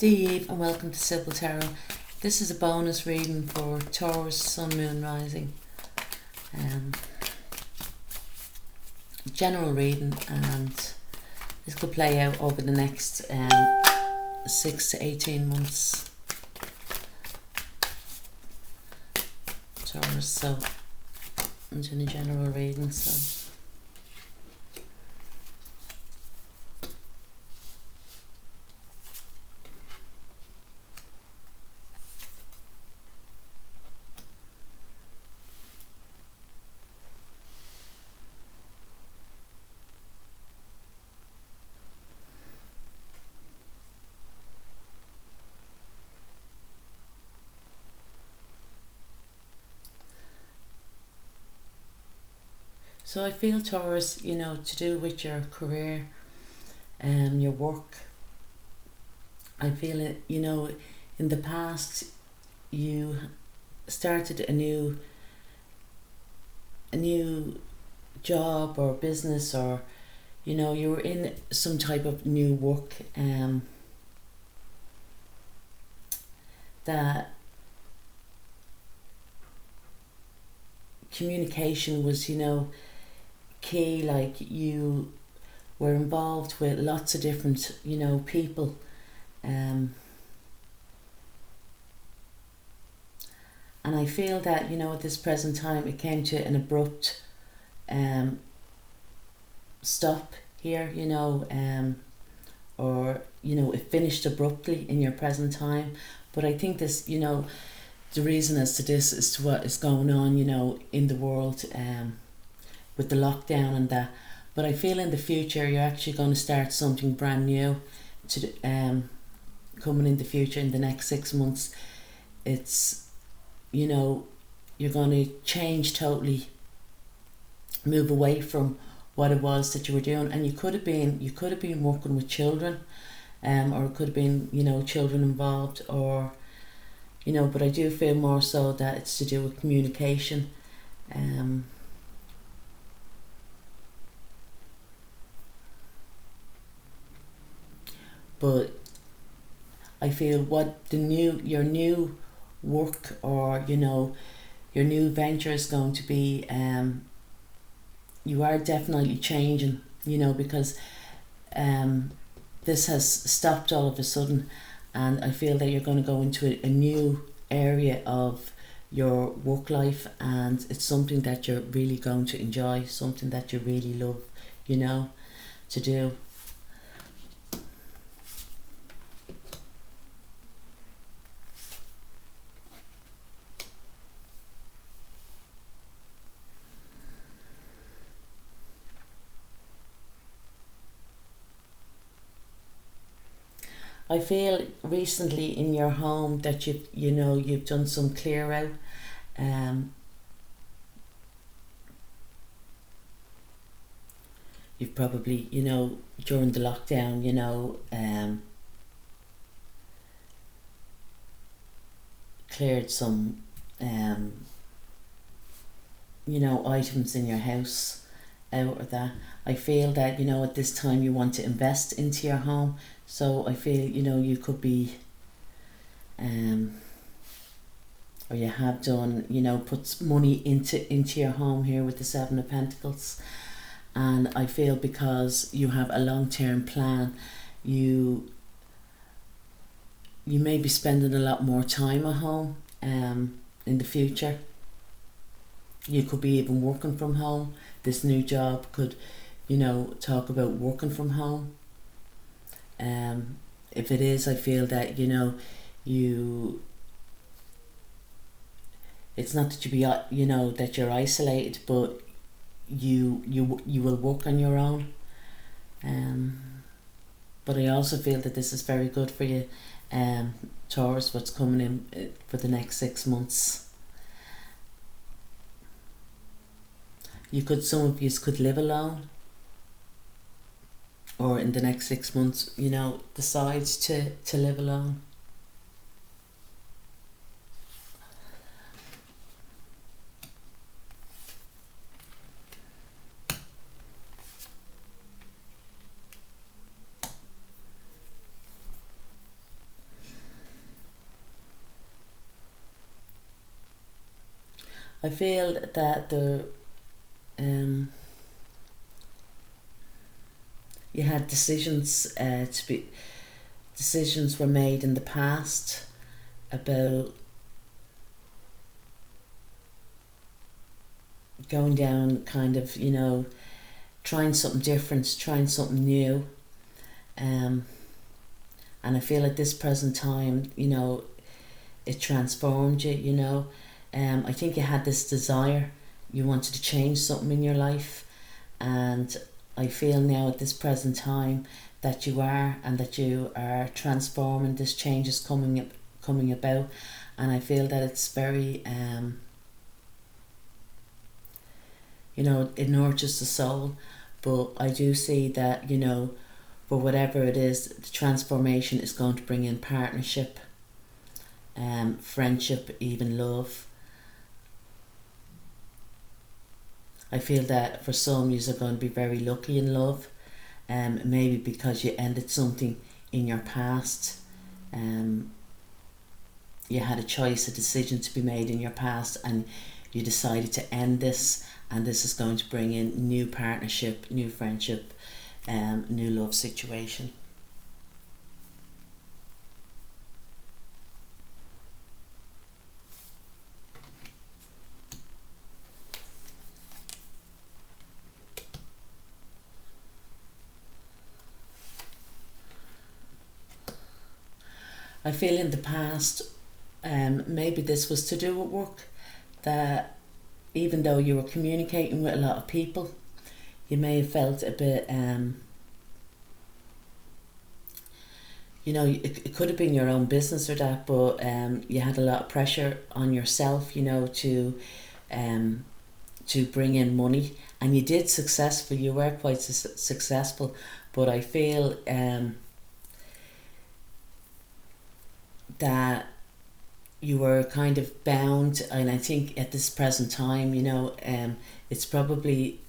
Steve and welcome to Sibyl Tarot. This is a bonus reading for Taurus, Sun, Moon, Rising. General reading, and this could play out over the next 6 to 18 months. Taurus, so I'm doing a general reading, so. So I feel, Taurus, to do with your career and your work. I feel it, in the past you started a new job or business, or you were in some type of new work that communication was key. Like, you were involved with lots of different people, and I feel that at this present time it came to an abrupt stop here, or it finished abruptly in your present time. But I think this, the reason as to this is to what is going on in the world with the lockdown and that. But I feel in the future you're actually going to start something brand new to coming in the future. In the next 6 months, it's you're going to change totally, move away from what it was that you were doing. And you could have been working with children, or it could have been children involved, or but I do feel more so that it's to do with communication. But I feel what your new work, or your new venture is going to be, you are definitely changing, because this has stopped all of a sudden, and I feel that you're going to go into a new area of your work life, and it's something that you're really going to enjoy, something that you really love, to do. I feel recently in your home that you've done some clear out. You've probably during the lockdown cleared some items in your house out of that. I feel that at this time you want to invest into your home. So I feel you could be or you have done put money into your home here with the Seven of Pentacles. And I feel because you have a long-term plan, you may be spending a lot more time at home in the future. You could be even working from home. This new job could talk about working from home. If it is, I feel that it's not that you be that you're isolated, but you will work on your own. But I also feel that this is very good for you, Taurus, what's coming in for the next 6 months. Some of you could live alone, or in the next 6 months, decides to live alone. I feel that you had decisions were made in the past about going down kind of, trying something different, trying something new. And I feel at this present time, it transformed you. I think you had this desire, you wanted to change something in your life, and I feel now at this present time that you are, and that you are transforming. This change is coming about, and I feel that it's very it nurtures the soul. But I do see that, for whatever it is, the transformation is going to bring in partnership, friendship, even love. I feel that for some, you are going to be very lucky in love, maybe because you ended something in your past. You had a choice, a decision to be made in your past, and you decided to end this, and this is going to bring in new partnership, new friendship, new love situation. I feel in the past, maybe this was to do with work, that even though you were communicating with a lot of people, you may have felt a bit, it could have been your own business or that, but you had a lot of pressure on yourself, to bring in money, and you did successful. You were quite successful, but I feel that you were kind of bound, and I think at this present time, it's probably,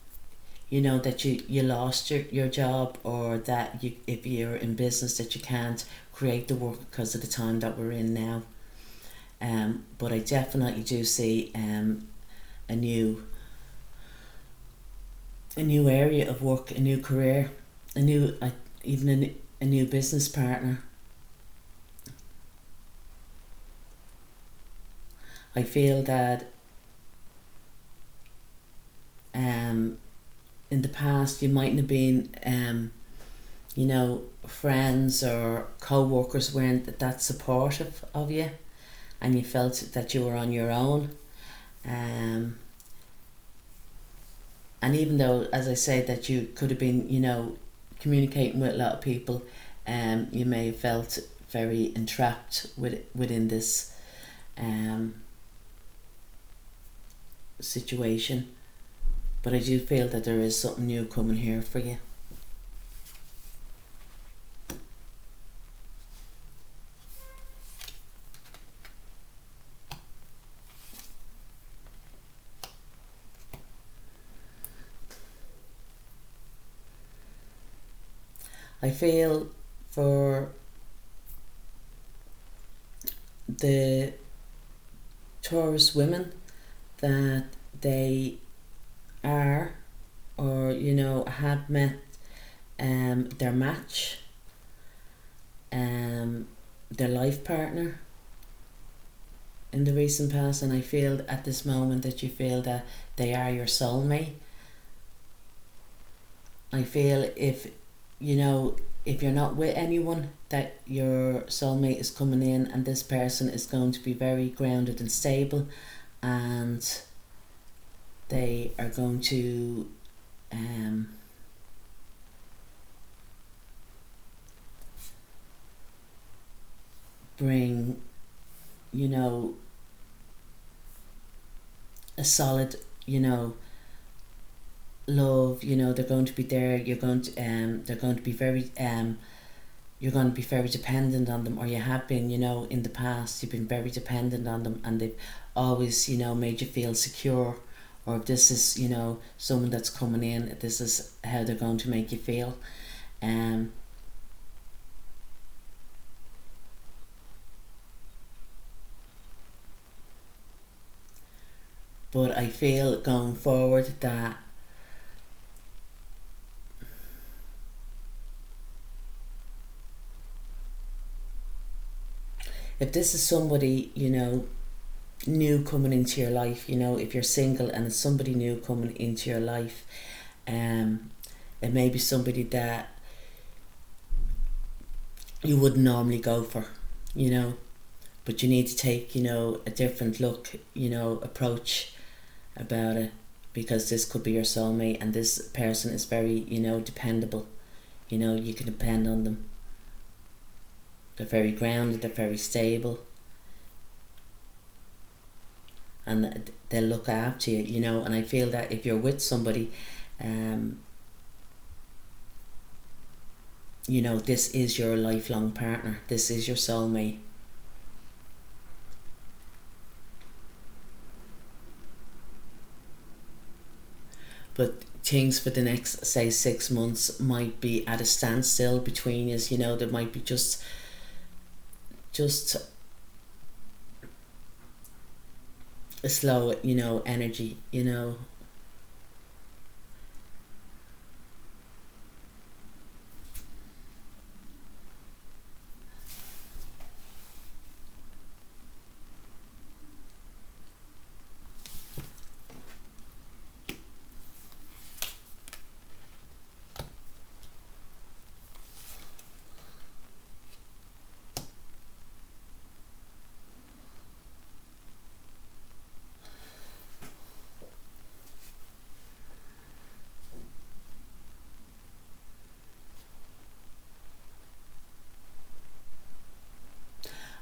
that you lost your job, or that if you're in business, that you can't create the work because of the time that we're in now. But I definitely do see a new area of work, a new career, even a new business partner. I feel that in the past you mightn't have been, friends or co-workers weren't that supportive of you, and you felt that you were on your own. And even though, as I said, that you could have been, communicating with a lot of people, you may have felt very entrapped within this situation. But I do feel that there is something new coming here for you. I feel for the Taurus women that they are, or have met their match, their life partner in the recent past, and I feel at this moment that you feel that they are your soulmate. I feel if you're not with anyone, that your soulmate is coming in, and this person is going to be very grounded and stable, and they are going to bring a solid love. They're going to be there. They're going to be very you're going to be very dependent on them, or you have been, in the past. You've been very dependent on them, and they've always made you feel secure. Or if this is someone that's coming in, this is how they're going to make you feel. But I feel going forward that if this is somebody, you know, new coming into your life, you know, if you're single and it's somebody new coming into your life, it may be somebody that you wouldn't normally go for, you know, but you need to take, you know, a different look, you know, approach about it, because this could be your soulmate, and this person is very, you know, dependable. You know, you can depend on them. They're very grounded, they're very stable, and they'll look after you, you know. And I feel that if you're with somebody, you know, this is your lifelong partner, this is your soulmate. But things for the next, say, 6 months might be at a standstill between us, you know. There might be just a slow, you know, energy, you know.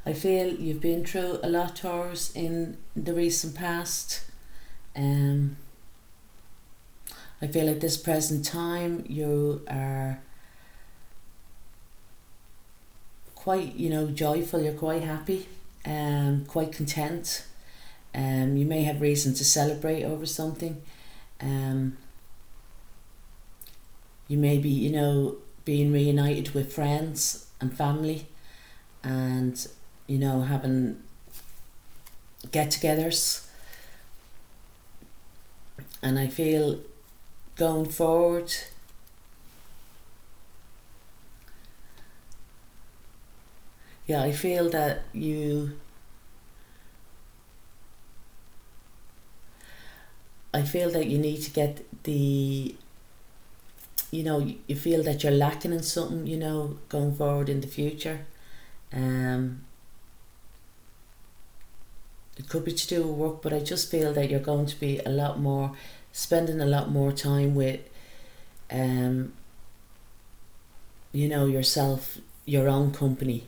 I feel you've been through a lot, Taurus, in the recent past. I feel at this present time you are quite, you know, joyful, you're quite happy, quite content. You may have reason to celebrate over something. You may be, you know, being reunited with friends and family, and, you know, having get-togethers. And I feel going forward, yeah, I feel that you need to get the, you know, you feel that you're lacking in something, you know, going forward in the future. It could be to do with work, but I just feel that you're going to be spending a lot more time with, you know, yourself, your own company.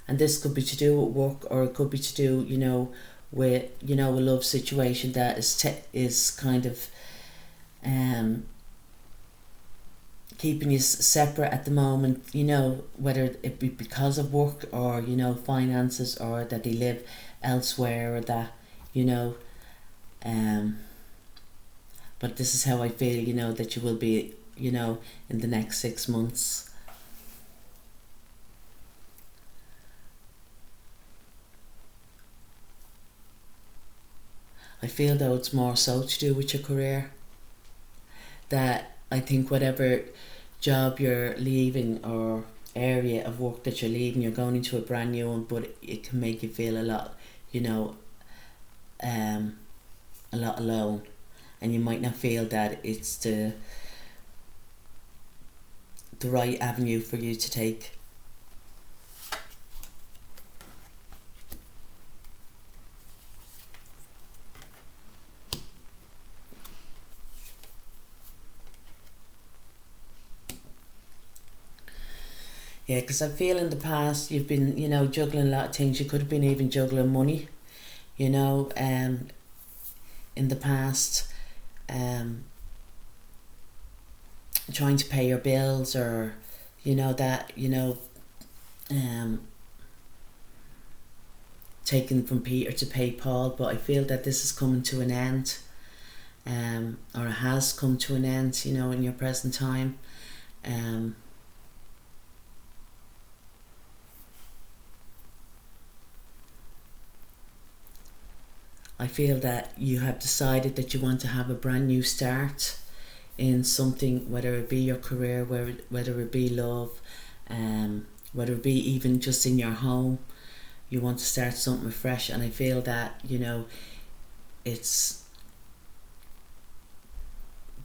And this could be to do with work, or it could be to do, you know, with, you know, a love situation that is kind of keeping you separate at the moment, you know, whether it be because of work, or, you know, finances, or that they live elsewhere, or that, you know, but this is how I feel, you know, that you will be, you know, in the next 6 months. I feel though it's more so to do with your career, that I think whatever job you're leaving, or area of work that you're leaving, you're going into a brand new one, but it can make you feel a lot, you know, a lot alone, and you might not feel that it's the right avenue for you to take. Yeah, because I feel in the past you've been, you know, juggling a lot of things. You could have been even juggling money, you know, in the past, trying to pay your bills, or, you know, that, you know, taking from Peter to pay Paul. But I feel that this is coming to an end, or it has come to an end, you know, in your present time. I feel that you have decided that you want to have a brand new start in something, whether it be your career, whether it be love, whether it be even just in your home. You want to start something fresh, and I feel that, you know, it's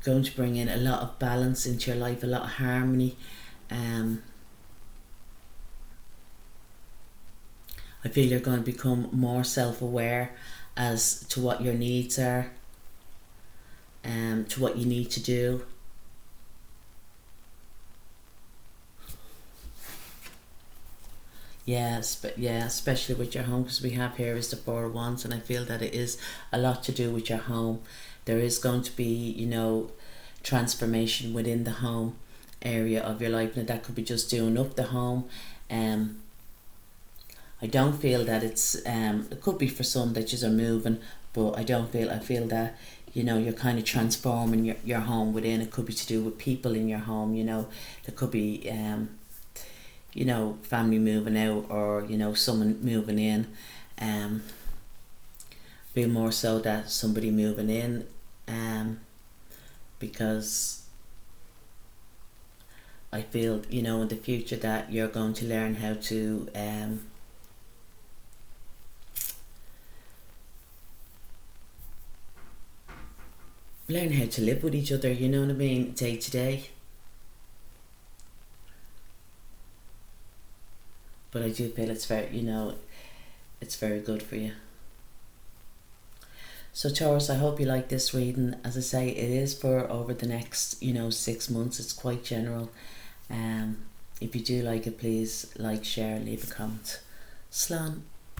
going to bring in a lot of balance into your life, a lot of harmony. I feel you're going to become more self-aware as to what your needs are, to what you need to do. Especially with your home, because we have here is the Four of Wands, and I feel that it is a lot to do with your home. There is going to be, you know, transformation within the home area of your life. Now that could be just doing up the home. I don't feel that it's it could be for some that you are moving, but I feel that, you know, you're kind of transforming your home within. It could be to do with people in your home, you know. There could be you know, family moving out, or, you know, someone moving in. Be more so that somebody moving in, because I feel, you know, in the future that you're going to learn how to learn how to live with each other, you know what I mean, day to day. But I do feel it's very, you know, it's very good for you. So Taurus, I hope you like this reading. As I say, it is for over the next, you know, 6 months. It's quite general. If you do like it, please like, share, leave a comment. Slán.